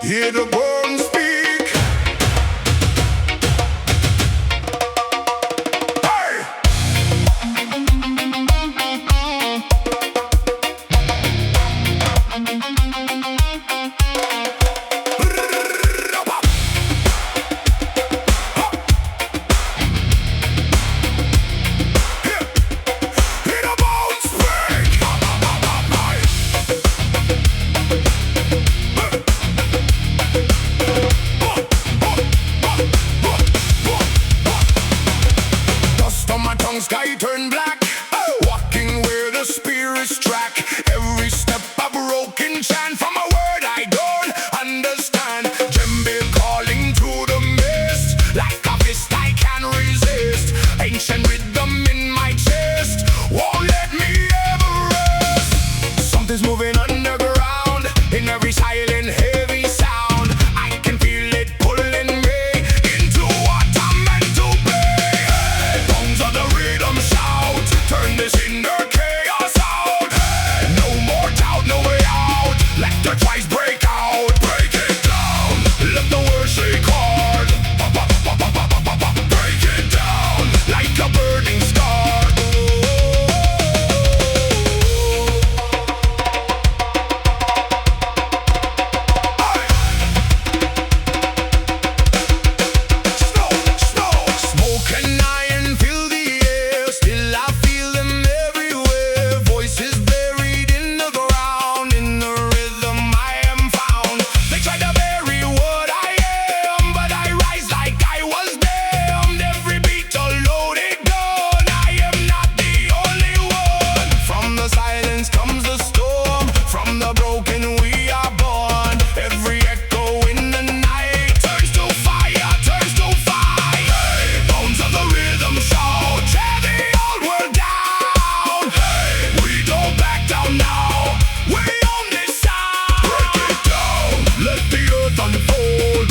Hear the bones speak. Hey! Hear the bones speak. Dust on my tongue, sky turn black. Walking where the spirits track. Every step a broken chant from a word I don't understand. Djembe calling through the mist. Like a fist I can't resist. Ancient rhythm in my chest won't let me ever rest. Something's moving underground in every silent heavy sound. I can feel it pulling me into what I'm meant to be. Tongues of the rhythm shout, turn this inner chaos out. No more doubt, no way out. Let the twice break out, break it down. Let the word shake hard. Break it down like a burning star. Smoke and iron fill the air. Still I feel them everywhere. Voices buried in the ground. In the rhythm I am found. They try to bury what I am, but I rise like I was damned. Every beat a loaded gun. I am not the only one. From the silence comes the storm. From the broken we are born. Every echo in the night turns to fire, turns to fire. Bones of the rhythm shout, tear the old world down. We don't back down now. We own this sound. Break it down, let the earth unfold.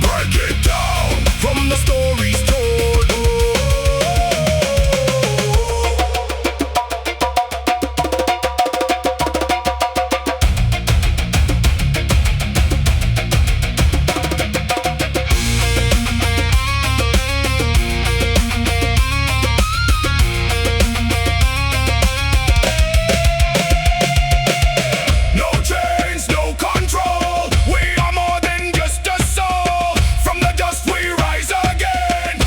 Break it down from the stories told. No chains, no control. We are more than just a soul. From the dust we rise again.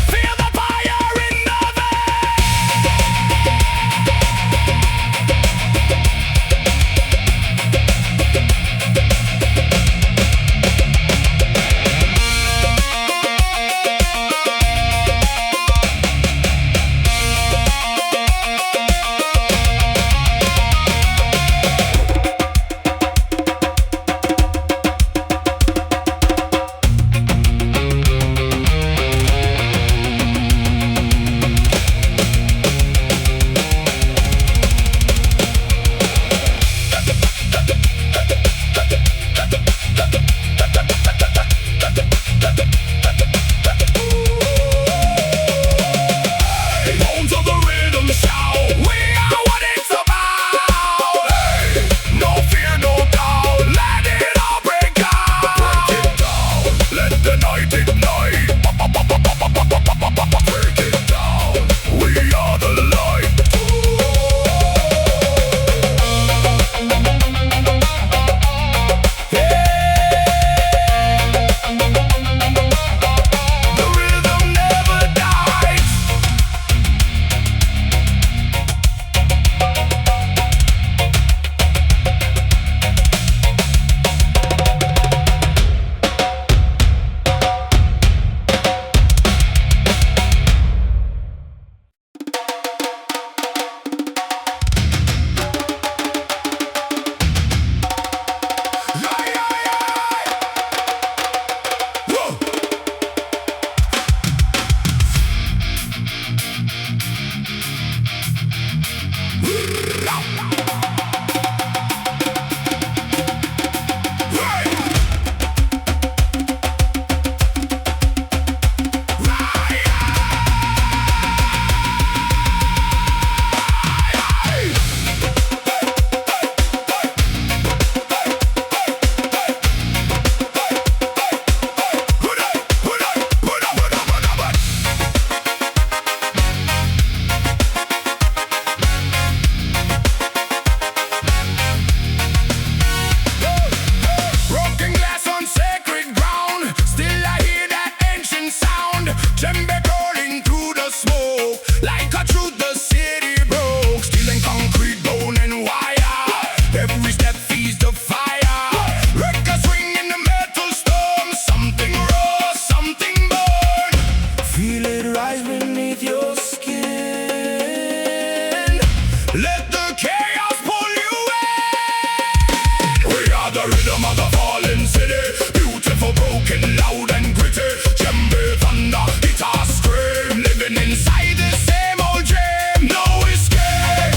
the rhythm of the fallen city. Beautiful, broken, loud and gritty. Djembe, thunder, guitar, scream. Living inside the same old dream. No escape,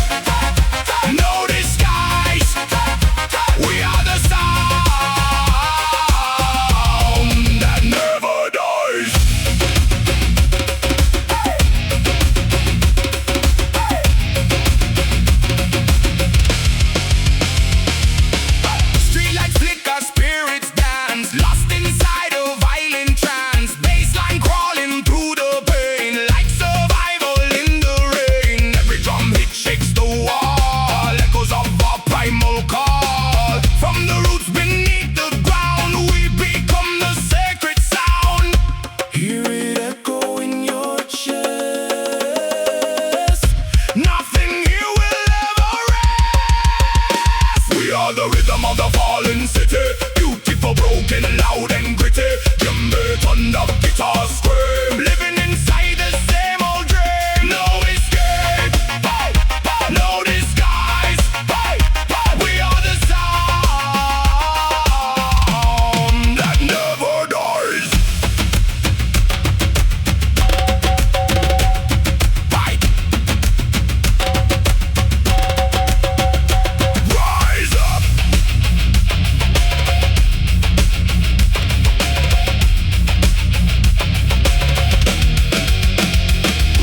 no disguise. We are the sound that never dies. Streetlights flicker, spirits dance, lost inside a violent trance. Bassline crawling through the pain, like survival in the rain. Every drum hit shakes the wall, echoes of our primal call. From the roots beneath the ground, we become the sacred sound. Hear it echo in your chest. Nothing here will ever rest. We are the rhythm of the fallen city. Beautiful, broken, loud and gritty. Djembe, thunder, guitar, scream. Living inside the same old dream. No escape, no disguise. We are the sound that never dies. Rise up.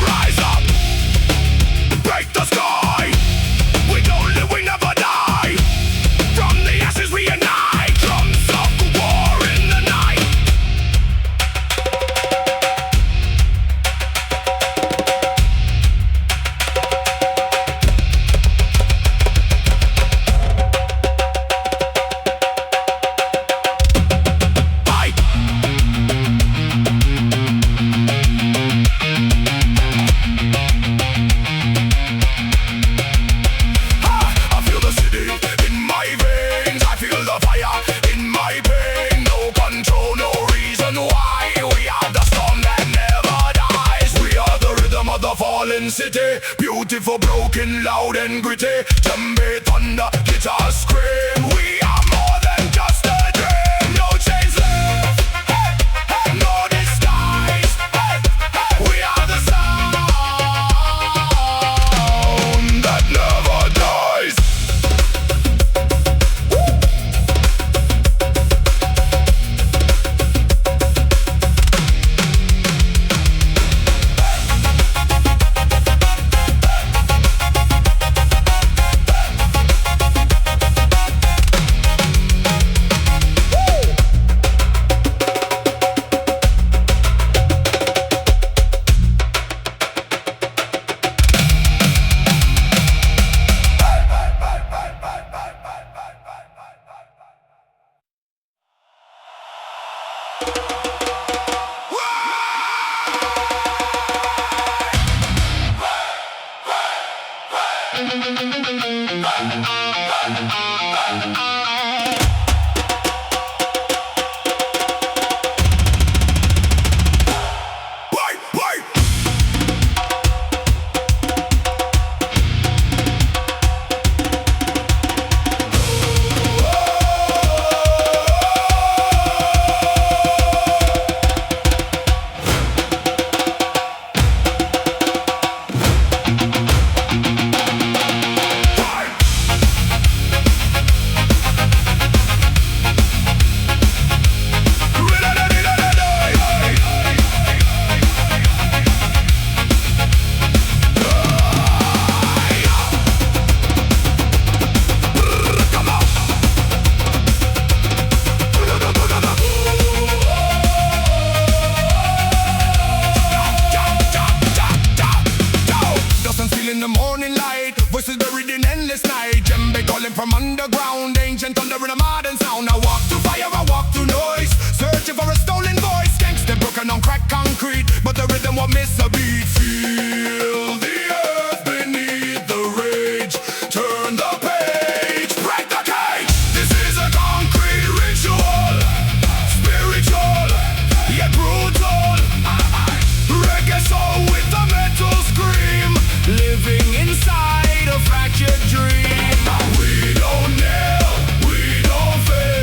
Rise up, break the sky. We don't live, we never die. From the ashes we unite. Drums of war in the night. I feel the city in my veins. I feel the fire in my pain. No control, no reason why. We are the storm that never dies. We are the rhythm of the fallen city. Beautiful, broken, loud and gritty. Djembe, thunder, guitar, scream. We are more than just a dream. No chains left, no disguise. We are the sound that never dies. from underground, ancient thunder in a modern sound. I walk through fire, I walk through noise, searching for a stolen voice. Gangsta broken on cracked concrete, but the rhythm won't miss a beat. Feel the earth beneath the rage, turn the page, break the cage. This is a concrete ritual, spiritual yet brutal. Reggae soul with a metal scream, living inside a fractured dream. We don't kneel, we don't fail.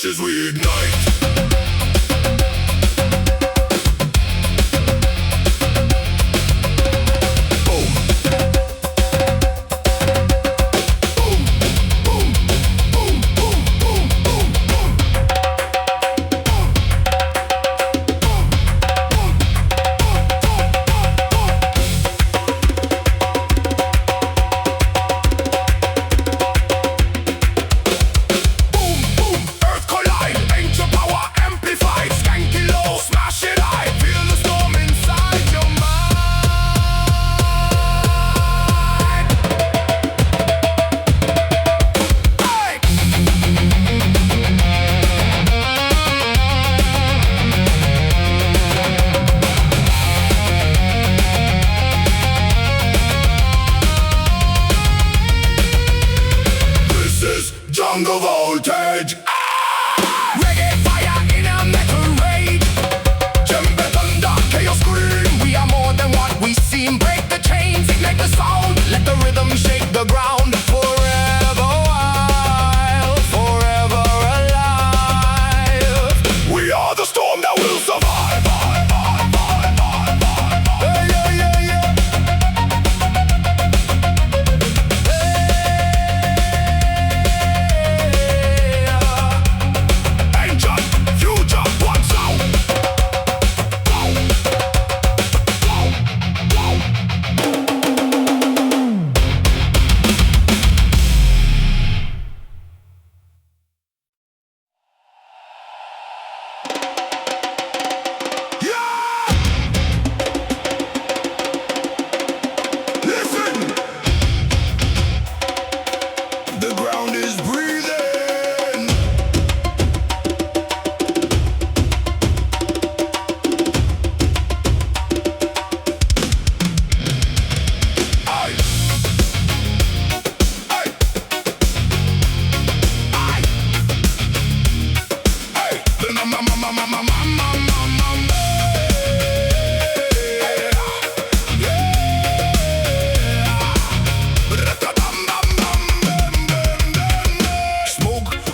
ashes we ignite. Jungle voltage. Reggae fire in a metal rage. Djembe thunder, chaos scream. We are more than what we seem. Break the chains, ignite the sound. Let the rhythm shake the ground. Forever wild, forever alive. We are the storm that will survive.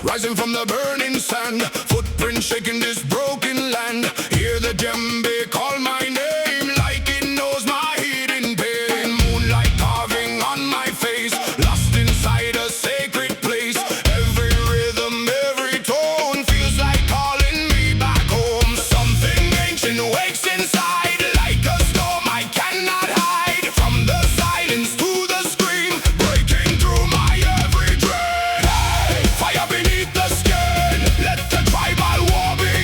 Rising from the burning sand, footprints shaking this broken land. Hear the djembe call my name like it knows my hidden pain. Moonlight carving on my face, lost inside a sacred place. Every rhythm, every tone feels like calling me back home. Something ancient wakes inside, like a storm I cannot hide. From the silence to the scream, breaking through my every dream. Hey, fire beneath the skin, let the tribal war begin.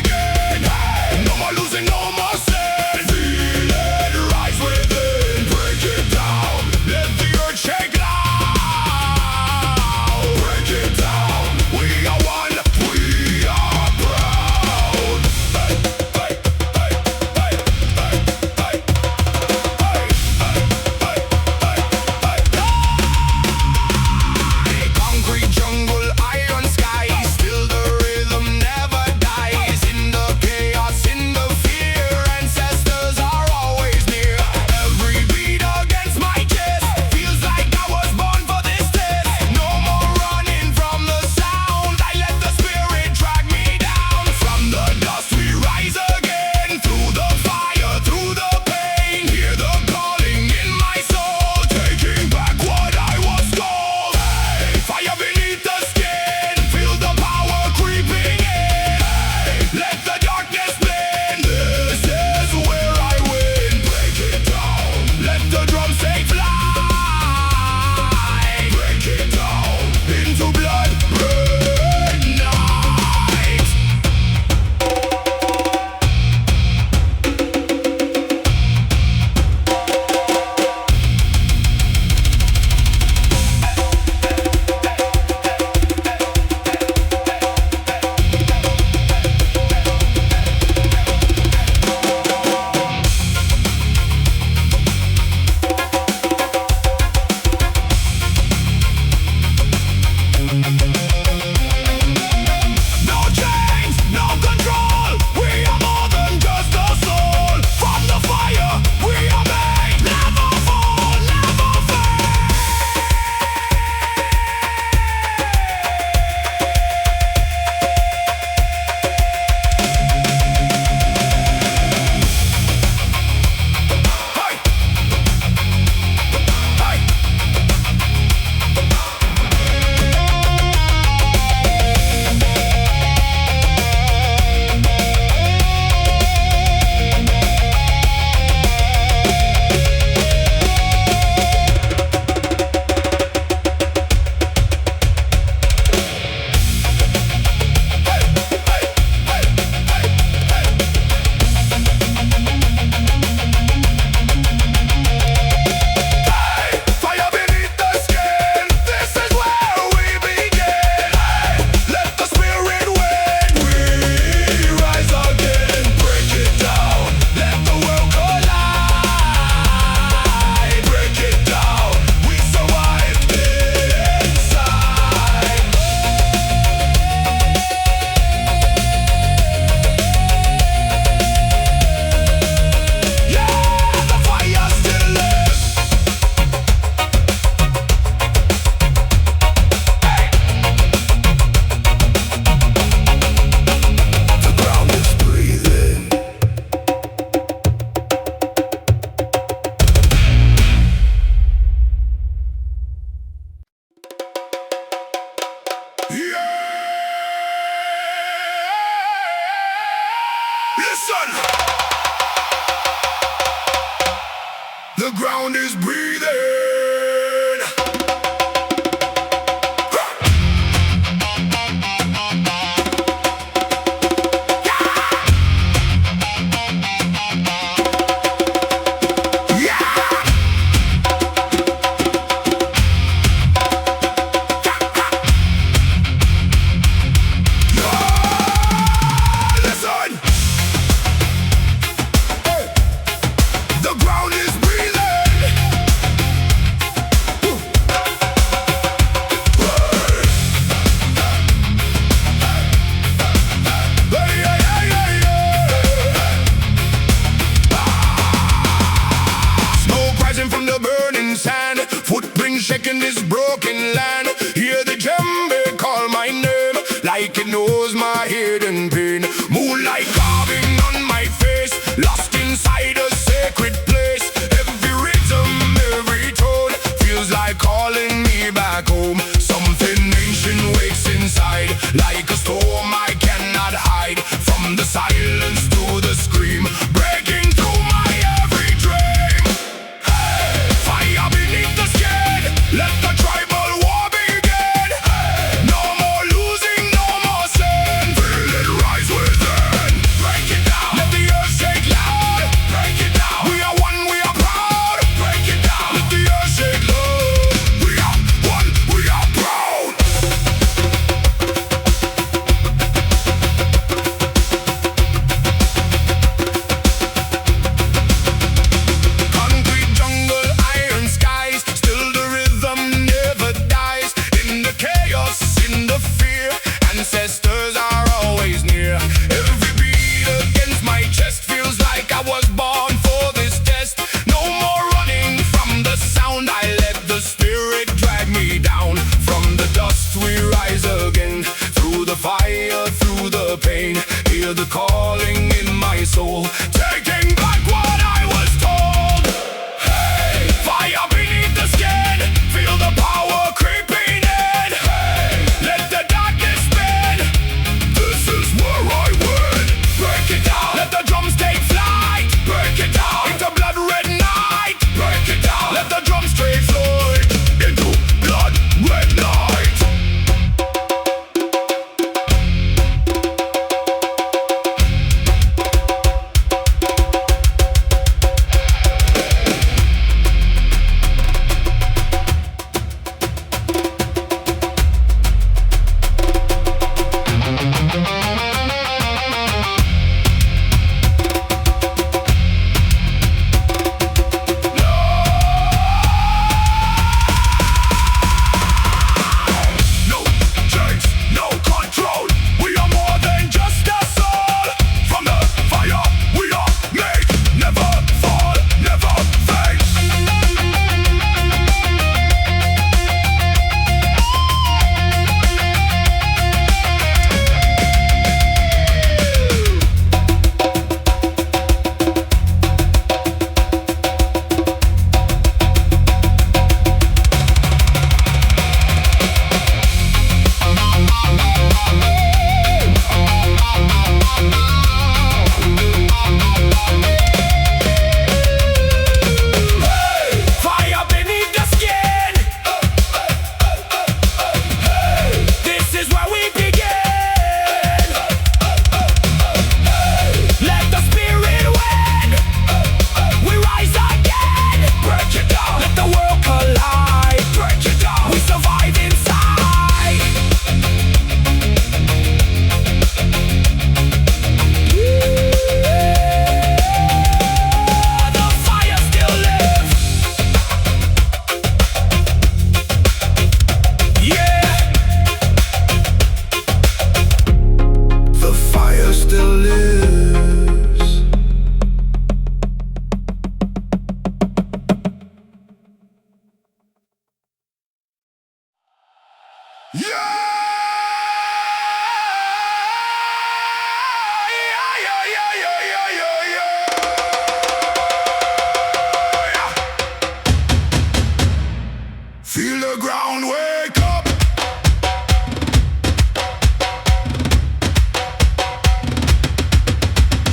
Feel the ground wake up.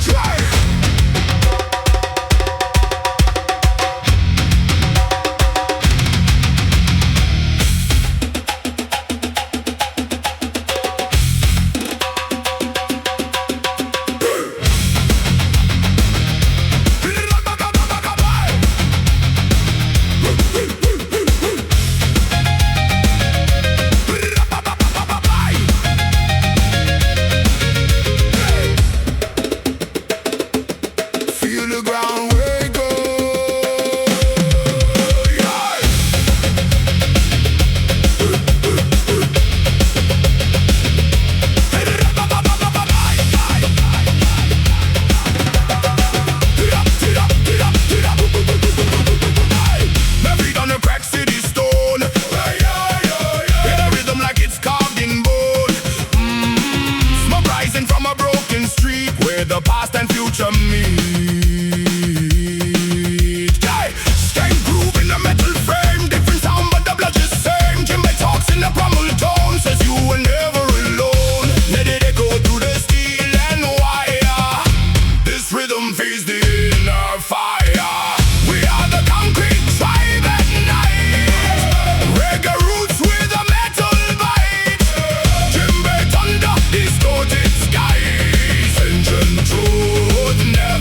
Try. Feel the ground wake up. Yeah. My feet on the crack city stone. Hit a rhythm like it's carved in bone. Smoke rising from a broken street where the past and future meet. Skank groove in a metal frame, different sound but the blood is same. Djembe talks in a primal tone, says you were never alone. Let it echo through the steel and wire. This rhythm feeds the inner fire. We are the concrete tribe at night. Reggae roots with a metal bite. Djembe thunder, distorted skies. Ancient truth never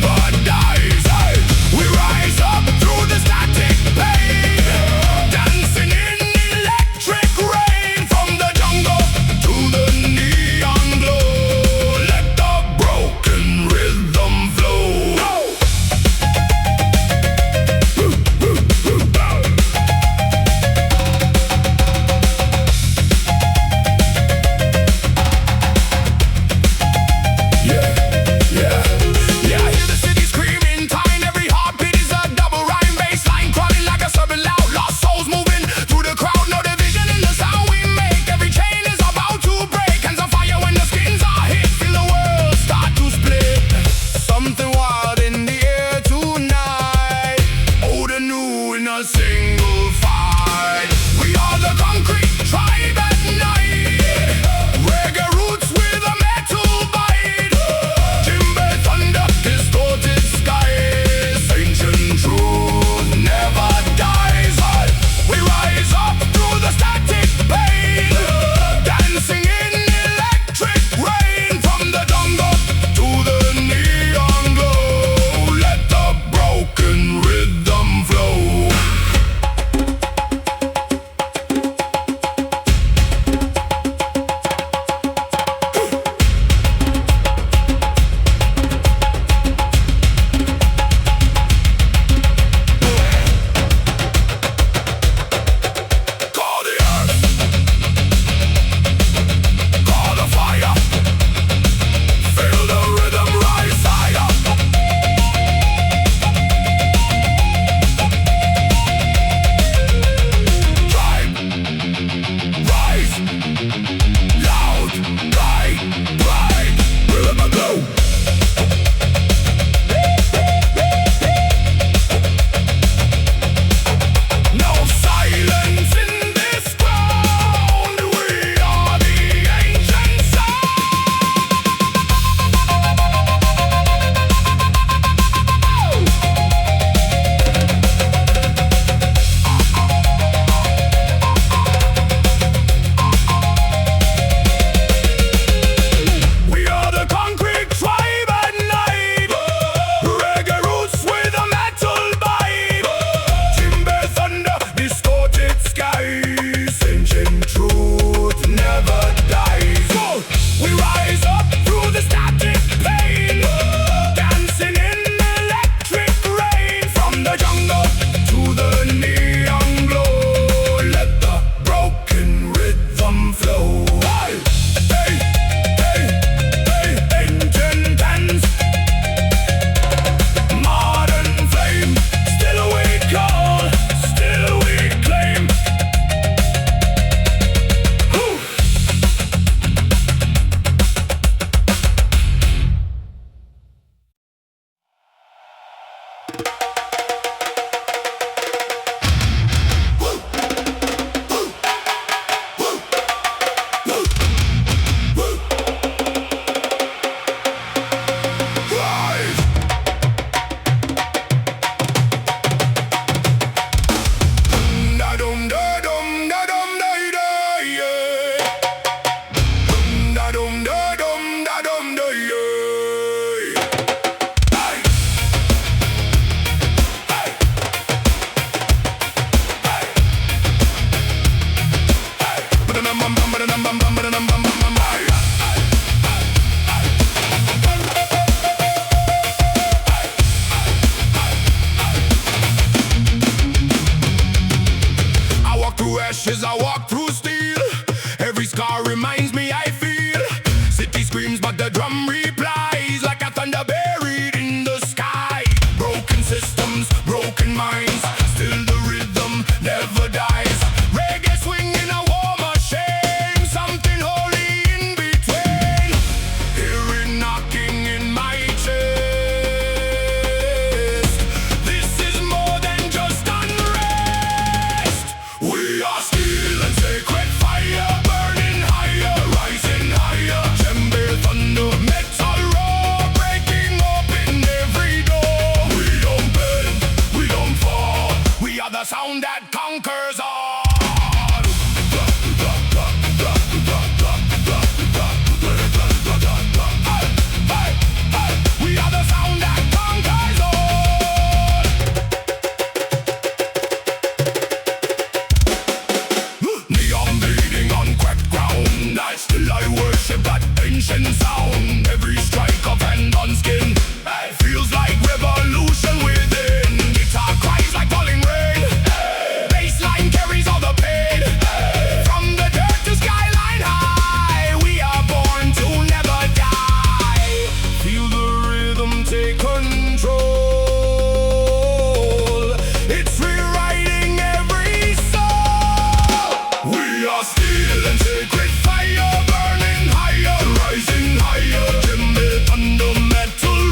through ashes, I walk through steel. Every scar reminds me I feel. City screams but the drum replies like a thunder buried in the sky. Broken systems, broken minds, still the rhythm never dies. Reggae swinging a war machine, something holy in between. Hear it knocking in my chest. This is more than just unrest. We are still and sacred fire, burning higher, rising higher. Djembe, thunder, metal roar, breaking open every door. We don't bend, we don't fall. We are the sound that conquers all. We are the sound that conquers all. Neon bleeding on cracked ground, I still I worship that ancient sound. Every strike of hand on skin, it feels like revolution within. Guitar cries like falling rain, bassline carries all the pain. From the dirt to skyline high, we are born to never die. Feel the rhythm take control, it's rewriting every soul. We are still and sacred fire, burning higher, rising higher. Djembe, thunder, metal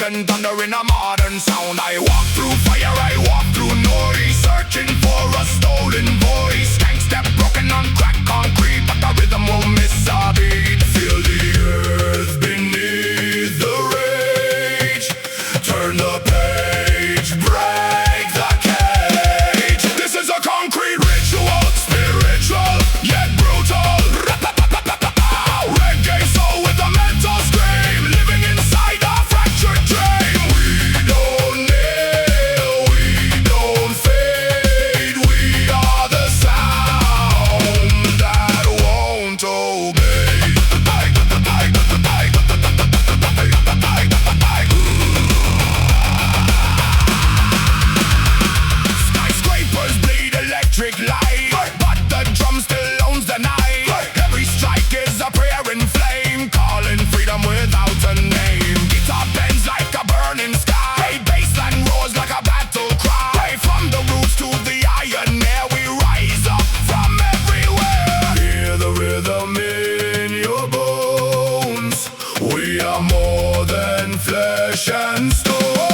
ocean thunder in a modern sound. I walk through fire, I walk through noise, searching for a stolen voice. Gang step broken on cracked concrete, but the rhythm won't miss a beat. Feel the earth beneath the rage. Turn the page, break the cage. This is a concrete ritual, spiritual yet brutal. Reggae soul with a mental scream, living inside a fractured dream. We don't nail, we don't fade. We are the sound that won't obey. Skyscrapers bleed electric light, but the drum still owns the night. Every strike is a prayer in flame, calling freedom without a name. Guitar bends like a burning sky, bassline roars like a battle cry. From the roots to the iron air, we rise up from everywhere. Hear the rhythm in your bones. We are more than flesh and stone.